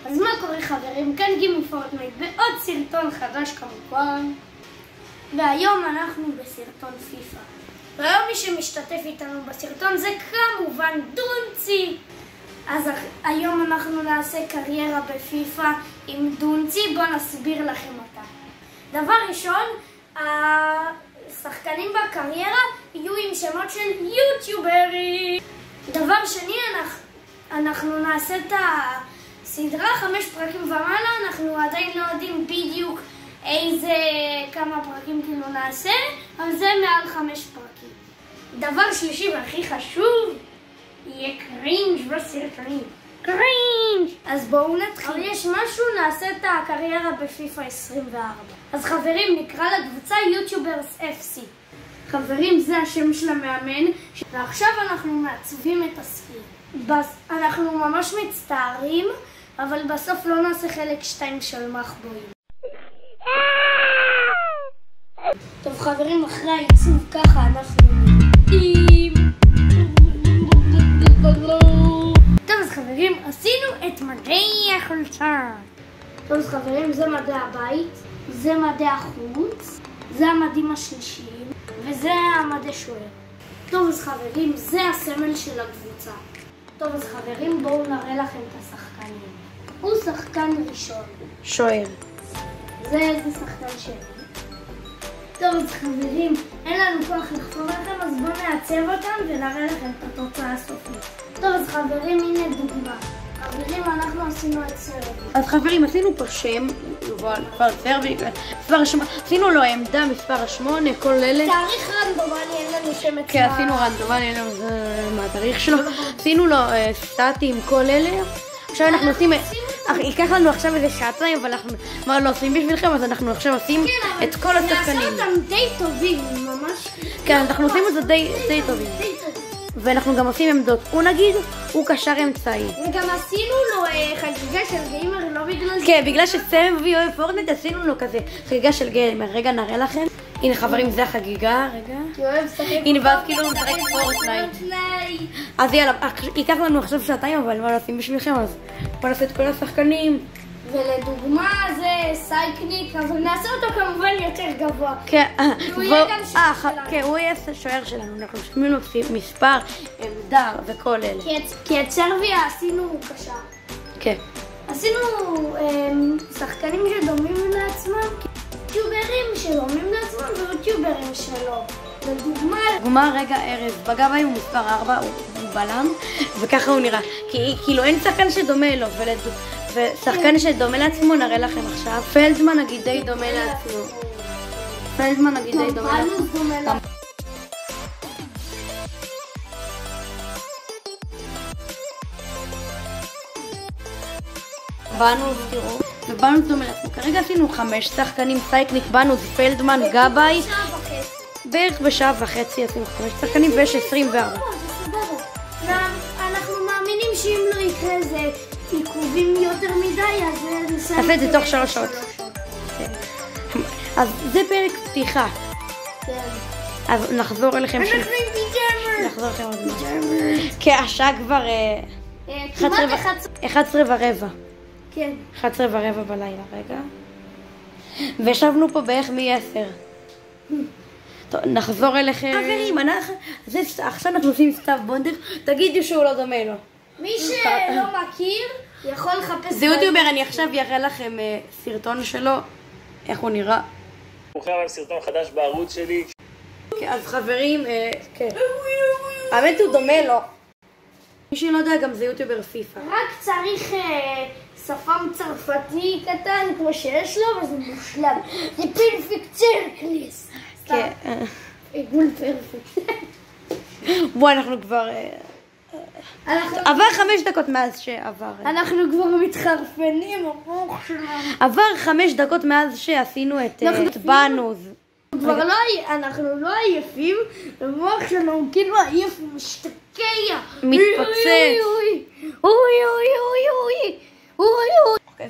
אז מה קורה חברים? כאן גימי פורטנייט בעוד סרטון חדש כמובן. והיום אנחנו בסרטון פיפה. והיום מי שמשתתף איתנו בסרטון זה כמובן דונצי. אז היום אנחנו נעשה קריירה בפיפה עם דונצי. בואו נסביר לכם אותה. דבר ראשון, השחקנים בקריירה יהיו עם שמות של יוטיוברים. דבר שני, אנחנו נעשה את הסדרה 5 פרקים ומעלה. אנחנו עדיין לא יודעים בדיוק כמה פרקים כאילו נעשה, אבל זה מעל 5 פרקים. דבר שלישי והכי חשוב, יהיה קרינג' בסרטונים. קרינג'! אז בואו נתחיל. אבל יש משהו, נעשה את הקריירה בפיפה 24. אז חברים, נקרא לקבוצה יוטיוברס FC. חברים, זה השם של המאמן. ועכשיו אנחנו מעצבים את הספיר. אנחנו ממש מצטערים, אבל בסוף לא נעשה חלק 2 של מחבואים. טוב חברים, אחרי העיצוב ככה אנחנו נראים. טוב אז חברים, עשינו את מדעי החולצה. טוב אז חברים, זה מדעי הבית, זה מדעי החוץ, זה המדים השלישיים וזה המדעי שוער. טוב אז חברים, זה הסמל של הקבוצה. טוב אז חברים, בואו נראה לכם את השחקנים. הוא שחקן ראשון, שוער. זה שחקן שני. טוב אז חברים, אין לנו כוח לחפור לכם, אז בואו נעצב אותם ונראה לכם את התוצאה הסופית. טוב אז חברים, הנה דוגמה. חברים, אנחנו עשינו את סרבי. אז חברים, עשינו פה שם, כבר סרבי, עשינו לו עמדה, מספר 8, כל אלה. תאריך רנדומני, אין לנו שם את כן, עשינו רנדומני, אין לנו מה התאריך שלו. עשינו לו סטטים, כל אלה. עכשיו אנחנו עושים, ייקח לנו עכשיו איזה שעתיים, אבל אנחנו לא עושים בשבילכם, אז אנחנו עכשיו עושים את כל השחקנים. נעשה אותם די טובים, ממש. כן, אנחנו עושים את זה די טובים. ואנחנו גם עושים עמדות. הוא נגיד, הוא קשר אמצעי. וגם עשינו לו חגיגה של גיימר, לא בגלל זה. כן, בגלל שסם ואוהב פורטנייט עשינו לו כזה חגיגה של גיימר. רגע, נראה לכם. הנה חברים, זה החגיגה, רגע. הנה, ואז כאילו נשחק פורטנייט. אז יאללה, ייקח לנו עכשיו שעתיים, אבל מה עושים בשבילכם? אז בוא נעשה את כל השחקנים. ולדוגמה זה סייקניק, אבל נעשה אותו כמובן יותר גבוה. כן, הוא יהיה גם שוער שלנו. כן, הוא יהיה שוער שלנו. אנחנו שמים לו מספר, עמדה וכל אלה. כי את סרביה עשינו קשר. כן. עשינו שחקנים שדומים לעצמם, יוטיוברים שדומים לעצמם ויוטיוברים שלו. לדוגמה, רגע, ארז, בגבי הוא מספר 4, הוא בלם, וככה הוא נראה. כאילו אין שחקן שדומה לו, ושחקן שדומה לעצמו נראה לכם עכשיו. פלדמן נגיד די דומה לעצמו. פלדמן נגיד די דומה לעצמו. בנוז, תראו, ובנוז דומה לעצמו. כרגע עשינו 5 שחקנים, סייקניק, בנוז, פלדמן, גבי. בערך בשעה וחצי עשינו 5 שחקנים ויש 24. אנחנו מאמינים שאם לא יקרה איזה עיכובים יותר מדי, אז נסיים את זה תוך 3 שעות. אז זה פרק פתיחה. אז נחזור אליכם שוב. נחזור אליכם עוד מעט. כי השעה כבר 11:15. כן. 11:15 בלילה, רגע. וישבנו פה בערך מ-10. טוב, נחזור אליכם. חברים, עכשיו אנחנו עושים סתיו בונדר. תגידו שהוא לא דומה לו. מי שלא מכיר יכול לחפש. זה יוטיובר, אני עכשיו אראה לכם סרטון שלו, איך הוא נראה. הוא חייב על סרטון חדש בערוץ שלי. אז חברים, כן. האמת הוא דומה לו. מי שלא יודע, גם זה יוטיובר פיפה. רק צריך שפם צרפתי קטן כמו שיש לו, וזה מושלם. זה פרפקט סרקליס. כן. עיגול פרפקט. בוא, אנחנו כבר... עבר 5 דקות מאז שעבר. אנחנו כבר מתחרפנים, המוח שלנו. עבר 5 דקות מאז שעשינו את בנוז. אנחנו לא עייפים, המוח שלנו כאילו עייף ומשתקע. מתפוצץ. אוקיי,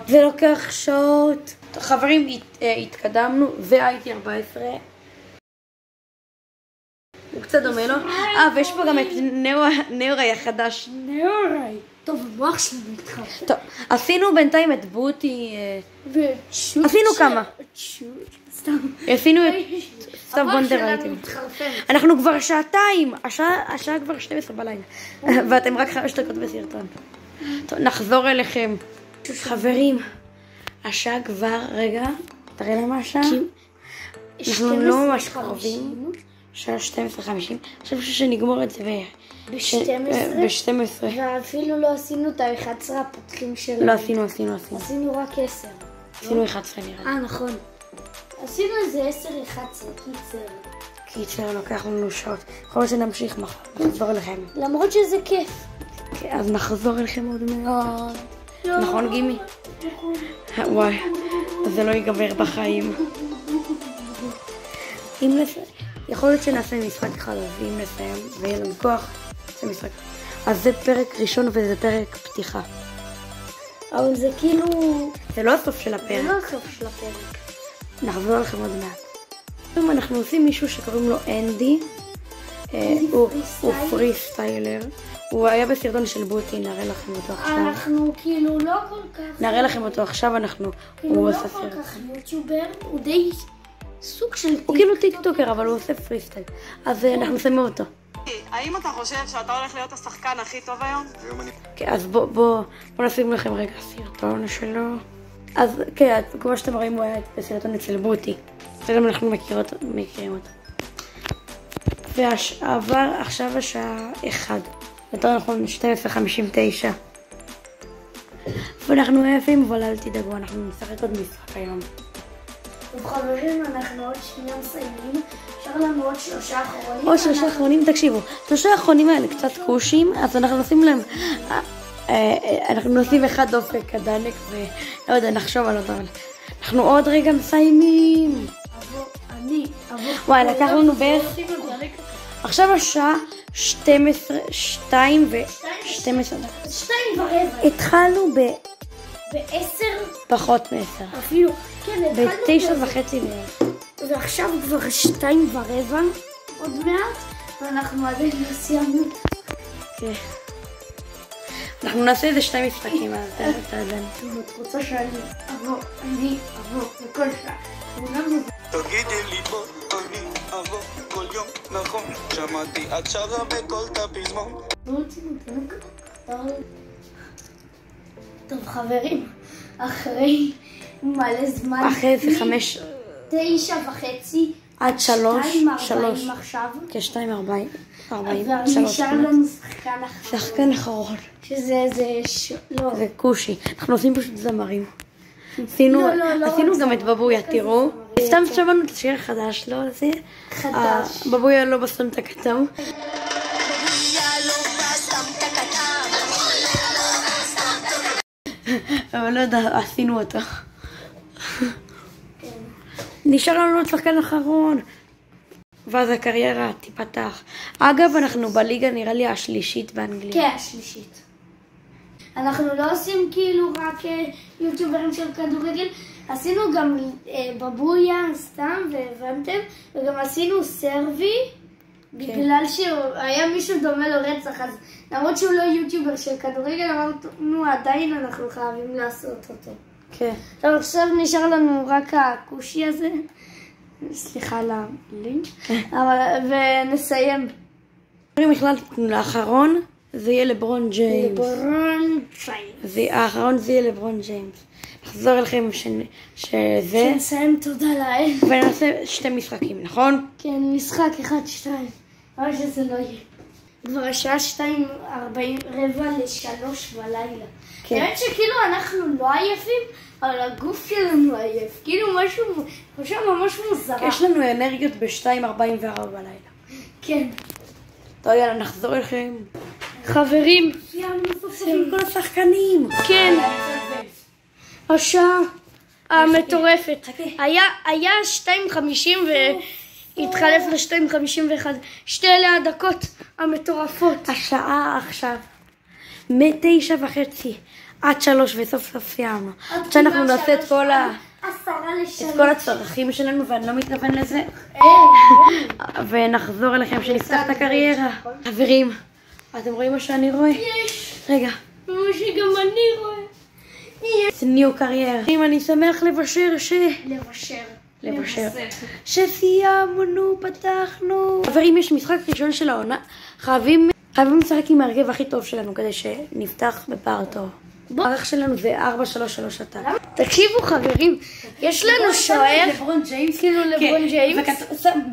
זה לוקח שעות. חברים, התקדמנו, זה הייתי 14. הוא קצת דומה לו. ויש פה גם את נאורי החדש. נאורי. טוב, המוח שלנו מתחרפן. טוב, עשינו בינתיים את בוטי, עשינו כמה. סתם. עשינו את סתיו בונדר המוח ראיתם. שלנו מתחרפן. אנחנו כבר שעתיים, השעה כבר 12 בלילה, ואתם רק 5 דקות בסרטון. טוב, נחזור אליכם. חברים, השעה כבר, רגע, תראה למה השעה? אנחנו לא ממש קרובים. שעה 12:50. עכשיו שנגמור את זה ב-12. ואפילו לא עשינו את ה-11 הפותחים שלנו. לא עשינו. עשינו רק 10. עשינו 11 נראה לי. נכון. עשינו איזה 10-11, קיצר, לוקח לנו שעות. יכול להיות שנמשיך מחר, נחזור אליכם. למרות שזה כיף. אז נחזור אליכם עוד מעט. נכון גימי? וואי, זה לא ייגמר בחיים. יכול להיות שנעשה משחק אחד, ואם נסיים ויהיה לנו כוח, נעשה משחק. אז זה פרק ראשון וזה פרק פתיחה. אבל זה כאילו... זה לא הסוף של זה הפרק. לא הסוף של הפרק. נחזור לכם עוד מעט. היום אנחנו עושים מישהו שקוראים לו אנדי. הוא פרי סטיילר. הוא היה בסרטון של בוטי, נראה לכם אותו עכשיו. אנחנו כאילו לא כל כך... נראה לכם אותו עכשיו, הוא כאילו עושה לא כל סרט. כך יוטיובר, הוא די סוג של... הוא כאילו טיקטוקר, אבל הוא עושה פרי סטייל. אז אנחנו שמים אותו. האם אתה חושב שאתה הולך להיות השחקן הכי טוב היום? כן, אז בואו נשים לכם רגע סרטון שלו. אז כן, כמו שאתם רואים, הוא היה בסרטון אצל בוטי. אז אנחנו מכירים אותו. ועבר עכשיו השעה 1. יותר נכון 12:59. ואנחנו עייפים, אבל אל תדאגו, אנחנו נשחק עוד משחק היום. טוב חברים, אנחנו עוד שנייה מסיימים. אפשר לנו עוד 3 אחרונים. עוד 3 אחרונים, תקשיבו. 3 האחרונים האלה קצת קושים, אז אנחנו נשים להם... אנחנו נשים אחד דופק הדלק, ולא יודע, נחשוב על אותו. אנחנו עוד רגע מסיימים. וואי, לקח לנו בערך... עכשיו השעה 2:12. התחלנו ב-10. פחות מ-10. אפילו, כן, ב-9:30 בערך. ועכשיו כבר 2:15 עוד מעט, ואנחנו עדיין לא סיימנו. כן. אנחנו נעשה איזה 2 משחקים, אז תעדן. את רוצה שאני אבוא בכל שעה. תגידי לי בוא, אני אבוא כל יום, נכון, שמעתי את שרה בכל הפזמון. טוב חברים, אחרי מלא זמן, אחרי זה 5... 9:30 עד 3. 2:40 עכשיו. כ-2:40. ונשאר לנו שחקן אחרון. שחקן אחרון. שזה לא. זה קושי. אנחנו עושים פשוט זמרים. עשינו גם את בבויה, תראו. סתם שמענו את השיר החדש, לא? זה חדש. בבויה לא בסתם את הכתם. אבל לא יודע, עשינו אותו. נשאר לנו עוד שחקן אחרון. ואז הקריירה תיפתח. אגב, אנחנו בליגה נראה לי השלישית באנגליה. כן, השלישית. אנחנו לא עושים כאילו רק יוטיוברים של כדורגל, עשינו גם בבויה סתם והבנתם, וגם עשינו סרבי, בגלל שהיה מישהו דומה לו רצח, אז למרות שהוא לא יוטיובר של כדורגל, אמרנו עדיין אנחנו חייבים לעשות אותו. כן. טוב, עכשיו נשאר לנו רק הקושי הזה, סליחה על הלינק, ונסיים. החלטנו לאחרון, זה יהיה לברון ג'יימס. האחרון זה יהיה לברון ג'יימס. נחזור אליכם שזה... שנסיים, תודה לאל. ונעשה 2 משחקים, נכון? כן, משחק 1-2. אבל שזה לא יהיה. כבר השעה 2:40, 2:45 בלילה. האמת שכאילו אנחנו לא עייפים, אבל הגוף שלנו עייף. כאילו משהו ממש מוזר. יש לנו אנרגיות ב-2:44 בלילה. כן. טוב, יאללה, נחזור אליכם. חברים. עם כל השחקנים. כן. השעה המטורפת. היה 2:50 והתחלף ל-2:51. 2 אלה הדקות המטורפות. השעה עכשיו. מ-9:30 עד 3 וסוף סוף סיימנו. עד שאנחנו נעשה את כל הצרכים שלנו, ואני לא מתכוון לזה. ונחזור אליכם שנפתח את הקריירה. חברים, אתם רואים מה שאני רואה? רגע, כמו שגם אני רואה. זה ניו קריירה. אם אני שמח לבשר לבשר. שסיימנו, פתחנו. חברים, יש משחק ראשון של העונה. חייבים לשחק עם ההרכב הכי טוב שלנו כדי שנפתח בפער טוב. הערך שלנו זה 4-3-3 אתה. תקשיבו חברים, יש לנו שוער, לברון ג'יימס. כאילו לברון ג'יימס.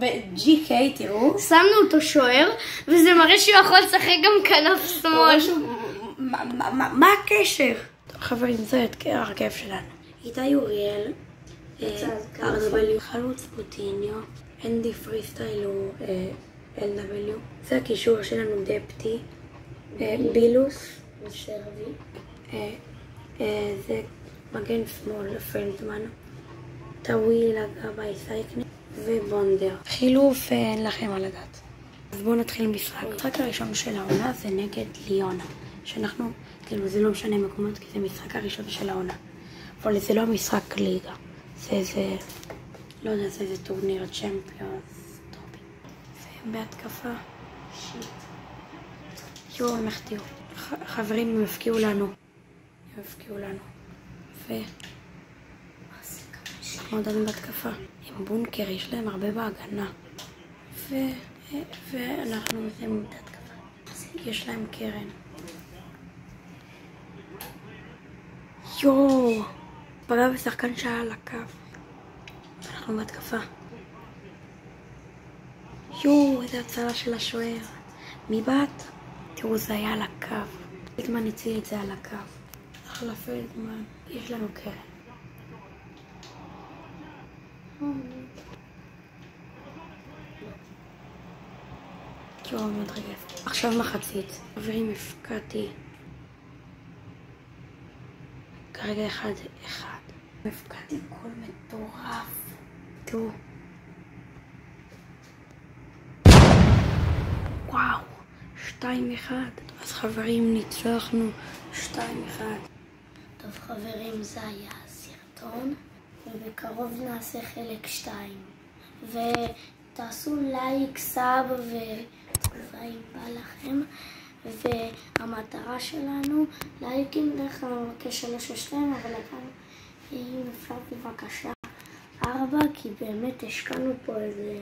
ב-GK, תראו. שמנו אותו שוער, וזה מראה שהוא יכול לשחק גם כנף שמאל. מה הקשר? חברים, זה ההרכב שלנו. איתי אוריאל, RW, חלוץ פוטיניו, אנדי פריסטייל הוא LW. זה הקישור שלנו דפטי, בילוס, שרבי. זה מגן שמאל פלדמן, טאוויל גבאי סייקני ובונדר. חילוף אין לכם על הדעת. אז בואו נתחיל משחק. המשחק הראשון של העונה זה נגד ליון. שאנחנו, כאילו זה לא משנה מקומות כי זה משחק הראשון של העונה. אבל זה לא משחק ליגה. זה לא יודע, זה טורניר צ'מפיונס טופי. ובהתקפה. שיט. יואו, הם החטיאו. חברים, הם הפקיעו לנו. מתמודדים בהתקפה. עם בונקר, יש להם הרבה בהגנה. ואנחנו מסיימים את ההתקפה. יש להם קרן. יואו! פגע בשחקן שהיה על הקו. אנחנו בהתקפה. יואו, איזה הצלה של השוער. מבעט? תראו, זה היה על הקו. פלדמן הציל את זה על הקו. אחלה פלדמן. יש לנו קרן. יואו, מאוד רגף. עכשיו מחצית. חברים, הפקעתי. כרגע 1-1. הפקעתי גול מטורף. תראו. וואו. 2-1. אז חברים, ניצחנו 2-1. טוב חברים, זה היה הסרטון, ובקרוב נעשה חלק 2. ותעשו לייק, סאב ותגובה אם בא לכם. והמטרה שלנו, לייקים דרך המבקש 3 או 2, אבל אם אפשר בבקשה 4, כי באמת השקענו פה איזה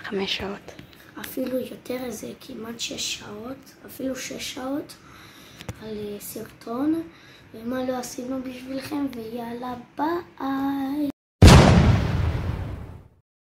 5 שעות. אפילו יותר, איזה כמעט 6 שעות, אפילו 6 שעות על סרטון, ומה לא עשינו בשבילכם, ויאללה ביי.